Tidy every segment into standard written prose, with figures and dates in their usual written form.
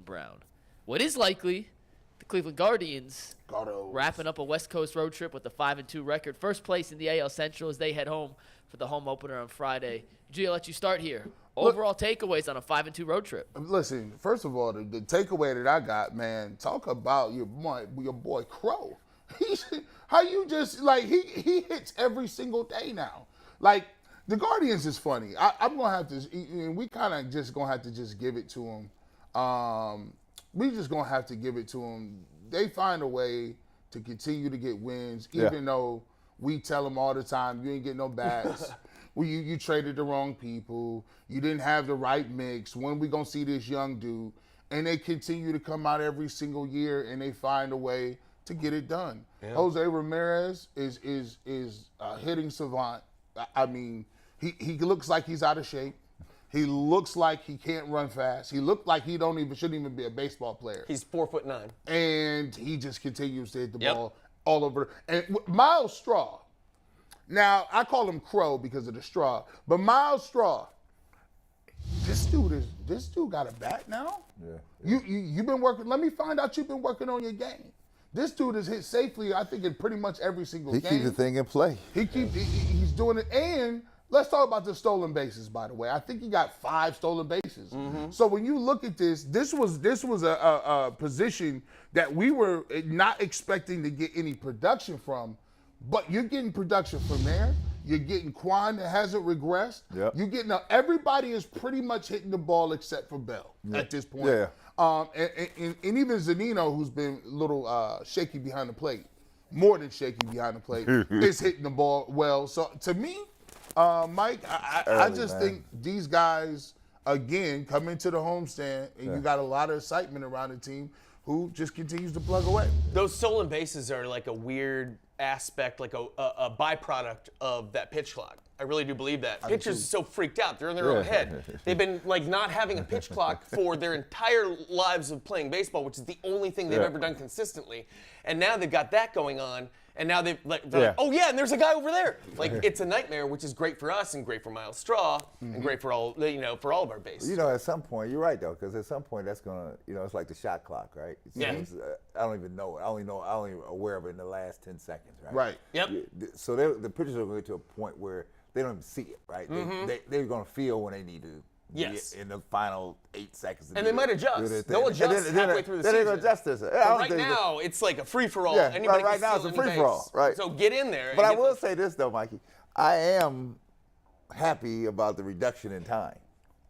Cleveland Brown. What is likely, the Cleveland Guardians wrapping up a West Coast road trip with a 5-2 record. First place in the AL Central as they head home for the home opener on Friday. G, I'll let you start here. Overall takeaways on a 5-2 road trip. Listen, first of all, the takeaway that I got, man, talk about your boy Crow. How you just, like, he hits every single day now. Like, the Guardians is funny. I'm going to have to, and we kind of just going to have to just give it to them. We just going to have to give it to them. They find a way to continue to get wins, even though we tell them all the time, you ain't getting no bats. You traded the wrong people. You didn't have the right mix. When we going to see this young dude? And they continue to come out every single year, and they find a way to get it done. Yeah. Jose Ramirez is a hitting savant. I mean, he looks like he's out of shape. He looks like he can't run fast. He looked like he shouldn't even be a baseball player. He's 4'9", and he just continues to hit the ball all over. And Miles Straw. Now I call him Crow because of the straw, but Miles Straw. This dude got a bat now. Yeah. You've been working. Let me find out you've been working on your game. This dude has hit safely, I think, in pretty much every single game. He keeps the thing in play. He's doing it. And let's talk about the stolen bases, by the way. I think he got 5 stolen bases. Mm-hmm. So when you look at this was a position that we were not expecting to get any production from, but you're getting production from there. You're getting Kwan that hasn't regressed. Yep. You're getting everybody is pretty much hitting the ball except for Bell at this point. Yeah. And even Zunino, who's been a little shaky behind the plate, more than shaky behind the plate, is hitting the ball well. So to me, Mike, I just think these guys, again, come into the homestand, and you got a lot of excitement around the team who just continues to plug away. Those stolen bases are like a weird aspect, like a byproduct of that pitch clock. I really do believe that. Pitchers are so freaked out. They're in their own head. They've been like not having a pitch clock for their entire lives of playing baseball, which is the only thing they've ever done consistently. And now they've got that going on. And now they're like, oh yeah, and there's a guy over there. Like it's a nightmare, which is great for us and great for Miles Straw and great for all for all of our bases. At some point, you're right though, because at some point that's gonna, it's like the shot clock, right? I don't even know it. I only aware of it in the last 10 seconds, right? Right. Yep. So the pitchers are going to get to a point where they don't even see it, right? They're going to feel when they need to. Yes. In the final 8 seconds. And they might adjust. They'll adjust halfway through the season. They're going to adjust this. Right now, it's like a free-for-all. Yeah, Anybody right now it's a free-for-all, right? So get in there. But I will say this, though, Mikey. I am happy about the reduction in time.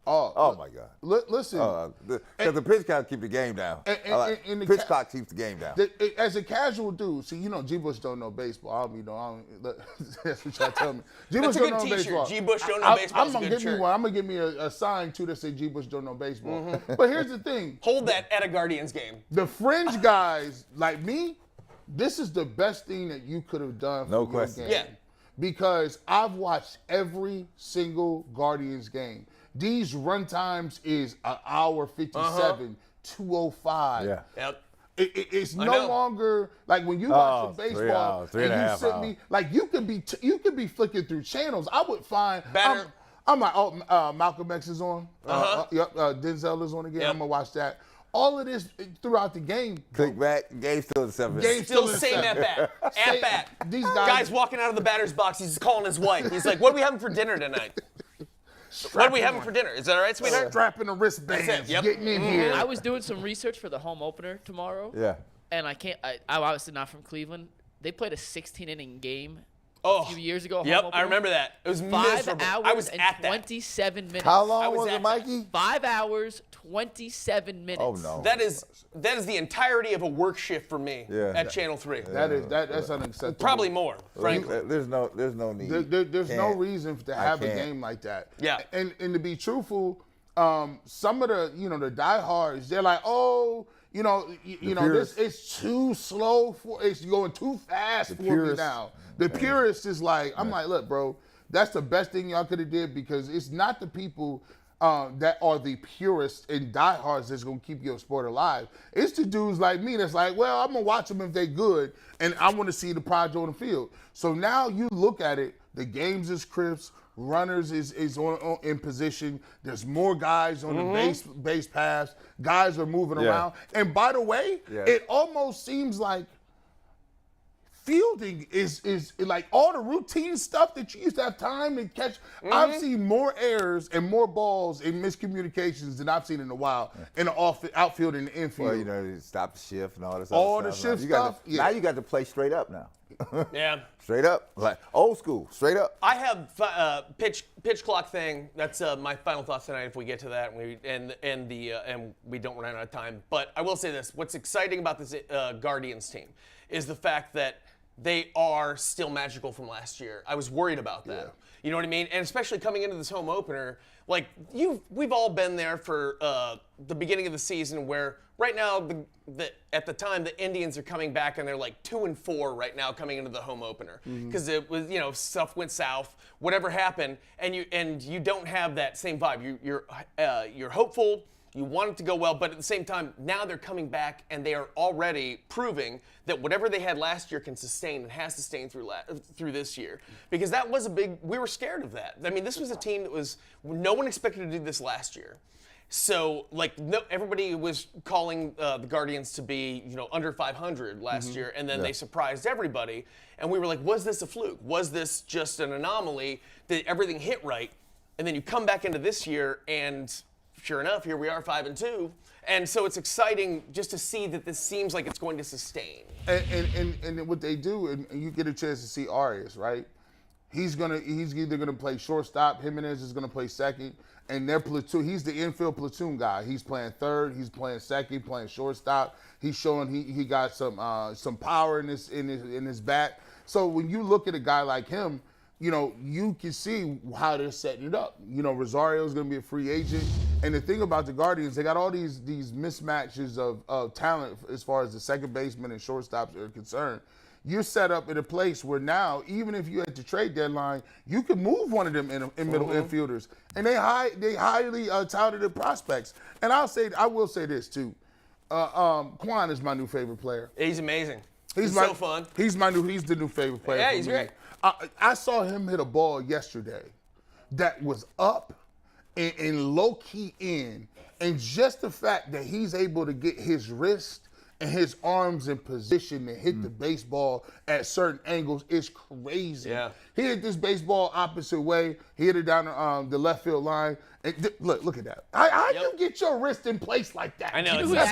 Oh my God. Listen. Because the pitch clock keeps the game down. And the pitch clock keeps the game down. As a casual dude, see, G. Bush don't know baseball. That's what y'all tell me. G. Bush don't know baseball. G. Bush don't know baseball. I'm going to give me one. I'm going to give me a sign, too, that say G. Bush don't know baseball. But here's the thing. Hold that at a Guardians game. The fringe guys like me, this is the best thing that you could have done for your game. Yeah. Because I've watched every single Guardians game. These run times is an hour 57, 2:05. Yeah. Yep. It's no longer like when you watch a baseball 3 and a half hours. Like you could be flicking through channels. I would find better. I'm like, Malcolm X is on. Denzel is on again. I'm gonna watch that. All of this throughout the game. Click back. Game's still in 7 minutes. Game's still the same at bat. At bat. These guy's walking out of the batter's box. He's calling his wife. He's like, "What are we having for dinner tonight?" What are we having for dinner? Is that all right, sweetheart? Strapping the wristbands, getting in here. I was doing some research for the home opener tomorrow. Yeah. And I'm obviously not from Cleveland. They played a 16-inning game a few years ago. Yep, I remember that. It was 5 miserable. hours I was and at 27 minutes. How long was it, Mikey? 5 hours, 27 minutes. Oh, no. That is the entirety of a work shift for me at Channel 3. That's unacceptable. Probably more, frankly. There's no need. There's no reason to have a game like that. Yeah. And to be truthful, some of the diehards, they're like, this is too slow it's going too fast for me now. The purist is like, I'm like, look, bro, that's the best thing y'all could have did, because it's not the people that are the purists and diehards that's going to keep your sport alive. It's the dudes like me that's like, well, I'm going to watch them if they're good, and I want to see the project on the field. So now you look at it, the games is crisp, runners is in position. There's more guys on the base paths. Guys are moving around. And by the way, it almost seems like fielding is like all the routine stuff that you used to have time to catch. I've seen more errors and more balls and miscommunications than I've seen in a while in the outfield and the infield. Well, you know, stop the shift and all this all other the stuff. shift stuff. Now you got to play straight up now. Yeah. Straight up, like old school, straight up. I have pitch clock thing. That's my final thoughts tonight. If we get to that, and we don't run out of time. But I will say this: what's exciting about this Guardians team is the fact that they are still magical from last year. I was worried about that. Yeah. You know what I mean? And especially coming into this home opener, like we've all been there for the beginning of the season where right now at the time the Indians are coming back and they're like 2-4 right now coming into the home opener because it was stuff went south, whatever happened, and you don't have that same vibe. You're hopeful. You want it to go well, but at the same time, now they're coming back and they are already proving that whatever they had last year can sustain and has sustained through this year. Because that was we were scared of that. I mean, this was a team that no one expected to do this last year. So, everybody was calling the Guardians to be, under 500 last year, and then they surprised everybody. And we were like, was this a fluke? Was this just an anomaly? Did everything hit right? And then you come back into this year and sure enough, here we are 5-2. And so it's exciting just to see that this seems like it's going to sustain. And what they do, and you get a chance to see Arias, right? He's either gonna play shortstop, Jimenez is gonna play second, and their platoon, he's the infield platoon guy. He's playing third, he's playing second, playing shortstop. He's showing he got some power in his bat. So when you look at a guy like him, you can see how they're setting it up. Rosario's going to be a free agent. And the thing about the Guardians, they got all these mismatches of talent as far as the second baseman and shortstops are concerned. You're set up in a place where now, even if you at the trade deadline, you can move one of them in middle infielders. And they highly touted prospects. And I will say this too. Kwan is my new favorite player. He's amazing. He's so fun. He's the new favorite player. Yeah, for he's me. great. I saw him hit a ball yesterday that was up and low-key in, and just the fact that he's able to get his wrist and his arms in position to hit the baseball at certain angles is crazy. Yeah. He hit this baseball opposite way. He hit it down the left field line. And look at that. How you get your wrist in place like that? I know. Do you know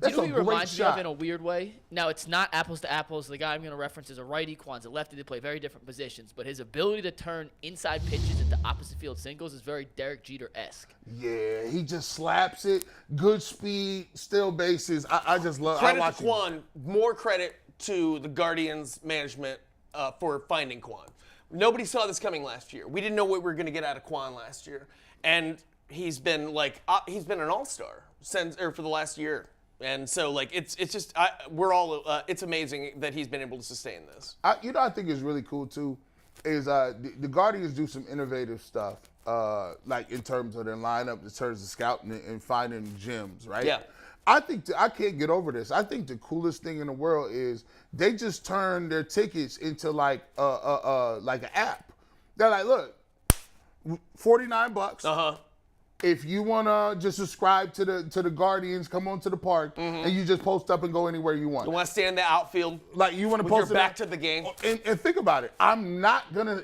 who he reminds me of in a weird way? Now, it's not apples to apples. The guy I'm going to reference is a righty. Kwan's a lefty. They play very different positions. But his ability to turn inside pitches into opposite field singles is very Derek Jeter-esque. Yeah, he just slaps it. Good speed, still bases. I just love credit to Kwan. More credit to the Guardians management for finding Kwan. Nobody saw this coming last year. We didn't know what we were going to get out of Kwan last year. And he's been an all-star for the last year. And so it's just it's amazing that he's been able to sustain this. I think is really cool too is the Guardians do some innovative stuff in terms of their lineup, in terms of scouting and finding gems, right? Yeah. I can't get over this. I think the coolest thing in the world is they just turn their tickets into like an app. They're like, look, $49. If you wanna just subscribe to the Guardians, come on to the park, and you just post up and go anywhere you want. You want to stand in the outfield? Like you want to post your back to the game. And think about it. I'm not gonna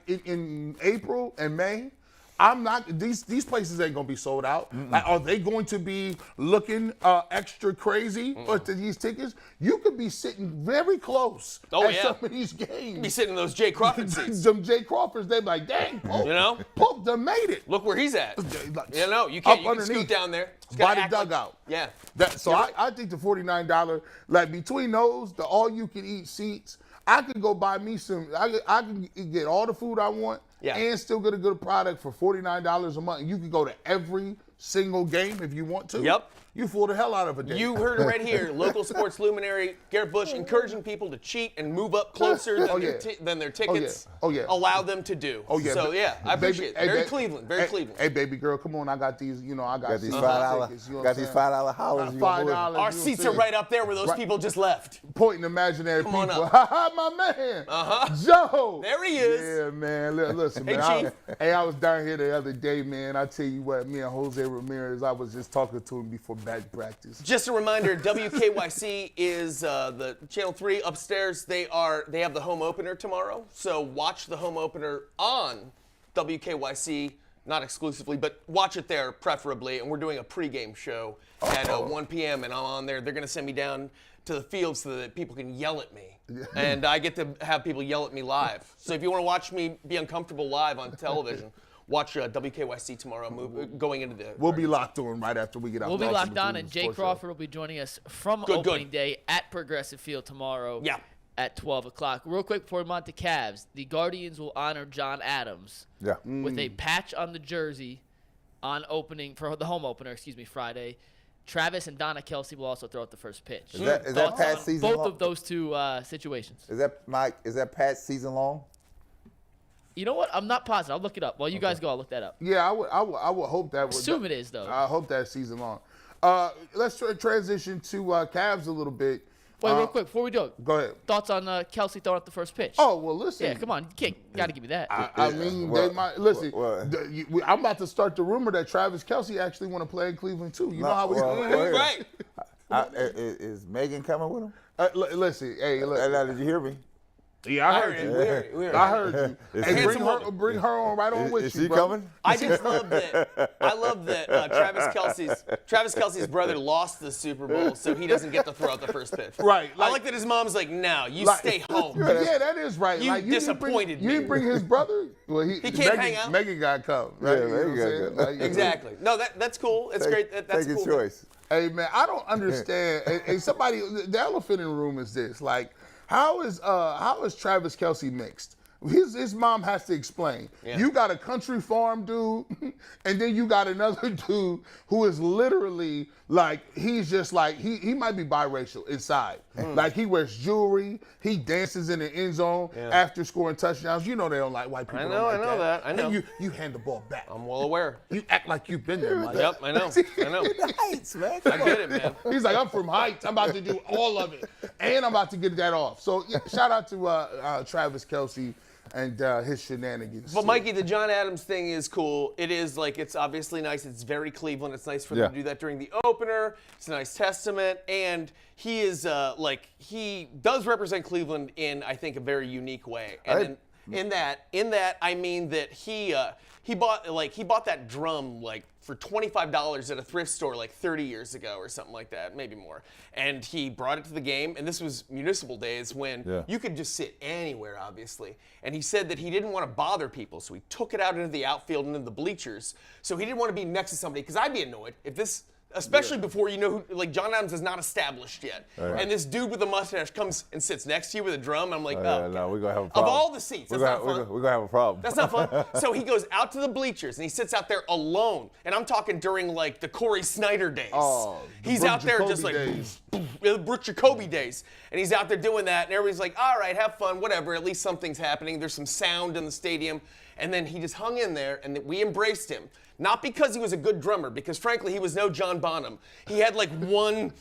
in April and May. I'm not. These places ain't gonna be sold out. Are they going to be looking extra crazy for these tickets? You could be sitting very close at some of these games. Be sitting in those Jay Crawford seats. Some Jay Crawfords. They be like, dang, Polk, Polk done made it. Look where he's at. You can scoot down there. By the dugout. Yeah. I think the $49, between those, the all-you-can-eat seats, I could go buy me some. I can get all the food I want. Yeah. And still get a good product for $49 a month. And you can go to every single game if you want to. Yep. you fool the hell out of a day. You heard it right here. Local sports luminary Garrett Bush encouraging people to cheat and move up closer than their tickets allow them to do. Oh yeah. So yeah, I appreciate it. Very Cleveland. Very Cleveland. Hey, baby girl, come on. I got these. You know, I got these $5. tickets, got these $5 hollers. $5. Our seats are right up there where those people just left. Pointing imaginary people. on up. Ha ha, my man. Joe. There he is. Yeah, man. Listen, Hey, man. Chief. I was down here the other day, man. I tell you what, me and Jose Ramirez, I was just talking to him before back practice. Just a reminder, WKYC is the Channel 3 upstairs. They have the home opener tomorrow. So watch the home opener on WKYC, not exclusively, but watch it there preferably. And we're doing a pregame show at 1 p.m. and I'm on there. They're going to send me down to the field so that people can yell at me. And I get to have people yell at me live. So if you want to watch me be uncomfortable live on television, watch WKYC tomorrow going into the... We'll be locked on right after we get out. We'll be locked on, and Jay Crawford will be joining us from opening day at Progressive Field tomorrow at 12 o'clock. Real quick before we move on to Cavs, the Guardians will honor John Adams with a patch on the jersey on opening for the home opener, Friday. Travis and Donna Kelsey will also throw out the first pitch. Is that Pat's season both long? of those two situations. Is that Pat's season long? You know what? I'm not positive. I'll look it up. While you guys go, I'll look that up. Yeah, I would hope that. Assume it is, though. I hope that season long. Let's transition to Cavs a little bit. Wait, real quick, before we do it. Go ahead. Thoughts on Kelsey throwing out the first pitch? Oh, well, listen. Yeah, come on. You got to give me that. I mean, they might. Listen, I'm about to start the rumor that Travis Kelsey actually want to play in Cleveland, too. You know how we Right. Is Megan coming with him? Listen, hey, look. Did you hear me? Yeah, I heard you. I heard you. Hey, bring her on right on with you. Is she bro. coming? I just love that. I love that Travis Kelsey's brother lost the Super Bowl, so he doesn't get to throw out the first pitch. Right. I like that his mom's like, "No, you stay home." Yeah, that is right. You disappointed me. You didn't bring his brother. Well, he can't hang out. Megan got to come. Right? Yeah, Megan got to come. Exactly. No, that's cool. It's great. That's Take cool. your choice. Hey man, I don't understand. And somebody, the elephant in the room is this: like, how is Travis Kelsey mixed? His mom has to explain. Yeah. You got a country farm dude, and then you got another dude who is literally like, he's just like, he might be biracial inside. Like, he wears jewelry, he dances in the end zone after scoring touchdowns. You know they don't like white people. I know that. I know. And you hand the ball back. I'm well aware. You act like you've been there, Mike. Yep, I know. The Heights, man. I get it, man. He's like, I'm from Heights. I'm about to do all of it. And I'm about to get that off. So, yeah, shout out to Travis Kelsey and his shenanigans. But Mikey, the John Adams thing is cool. It is like, it's obviously nice. It's very Cleveland. It's nice for them to do that during the opener. It's a nice testament. And he is he does represent Cleveland in, I think, a very unique way. And in that, I mean that he bought that drum like for $25 at a thrift store like 30 years ago or something like that, maybe more. And he brought it to the game, and this was municipal days when you could just sit anywhere, obviously. And he said that he didn't want to bother people, so he took it out into the outfield and into the bleachers. So he didn't want to be next to somebody, because I'd be annoyed if this, especially before you know who, like John Adams is not established yet. Right. And this dude with a mustache comes and sits next to you with a drum. I'm like, no, we're going to have a problem. Of all the seats, that's not fun. We're going to have a problem. That's not fun. So he goes out to the bleachers and he sits out there alone. And I'm talking during like the Corey Snyder days. Oh, he's out there just like, the Brooke Jacoby days. And he's out there doing that. And everybody's like, all right, have fun, whatever. At least something's happening. There's some sound in the stadium. And then he just hung in there and we embraced him. Not because he was a good drummer, because frankly, he was no John Bonham. He had like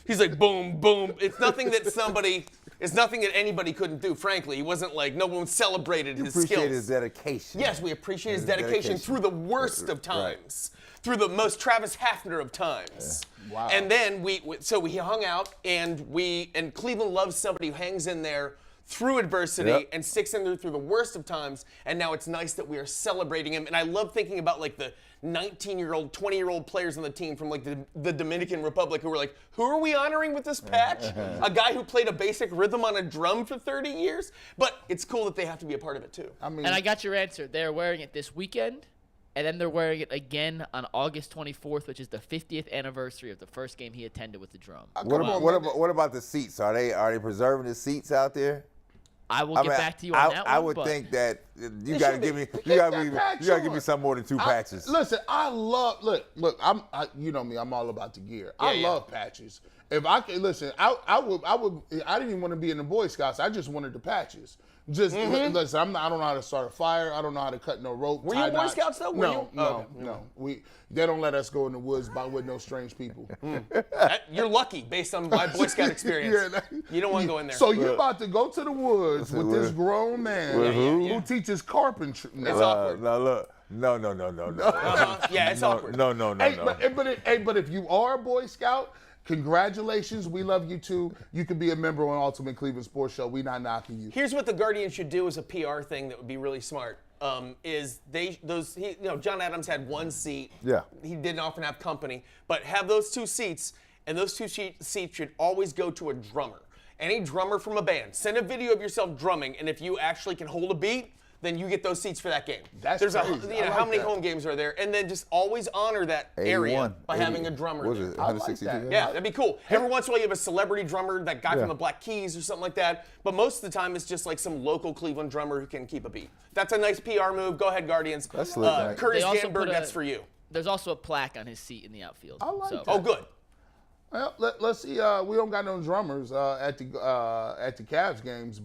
he's like boom, boom. It's nothing that anybody couldn't do, frankly. He wasn't like, no one celebrated his skills. Appreciate his dedication. Yes, we appreciate his dedication through the worst of times. Through the most Travis Hafner of times. Yeah. Wow. And then we hung out and Cleveland loves somebody who hangs in there through adversity and sticks in there through the worst of times, and now it's nice that we are celebrating him. And I love thinking about like the 19-year-old, 20-year-old players on the team from like the Dominican Republic who were like, who are we honoring with this patch? A guy who played a basic rhythm on a drum for 30 years? But it's cool that they have to be a part of it too. I mean, and I got your answer. They're wearing it this weekend, and then they're wearing it again on August 24th, which is the 50th anniversary of the first game he attended with the drum. What about the seats? Are they preserving the seats out there? I will get back to you on that one. I would think that you got to give me, you got to give me some more than 2 patches. Listen, I love look. You know me. I'm all about the gear. I love patches. If I could listen, I would. I didn't even want to be in the Boy Scouts. I just wanted the patches. Just listen. I don't know how to start a fire. I don't know how to cut no rope. Were you Boy Scouts though? No. They don't let us go in the woods with no strange people. You're lucky based on my Boy Scout experience. You don't want to go in there. So you're about to go to the woods with this grown man who teaches carpentry. It's awkward. Now look. No. Yeah, it's awkward. No. But if you are a Boy Scout, congratulations. We love you too. You can be a member on Ultimate Cleveland Sports Show. We're not knocking you. Here's what the Guardians should do as a PR thing that would be really smart. John Adams had 1 seat. Yeah. He didn't often have company, but have those 2 seats, and those 2 seats should always go to a drummer. Any drummer from a band. Send a video of yourself drumming, and if you actually can hold a beat, then you get those seats for that game. That's crazy. How many home games are there? And then just always honor that area by having a drummer. Was it 162? Like that. Yeah, that'd be cool. Every once in a while you have a celebrity drummer, that guy from the Black Keys or something like that. But most of the time it's just like some local Cleveland drummer who can keep a beat. That's a nice PR move. Go ahead, Guardians. That's slick, right? Curtis Janberg, that's for you. There's also a plaque on his seat in the outfield. I like that. Oh, good. Well, let's see. We don't got no drummers at the Cavs games.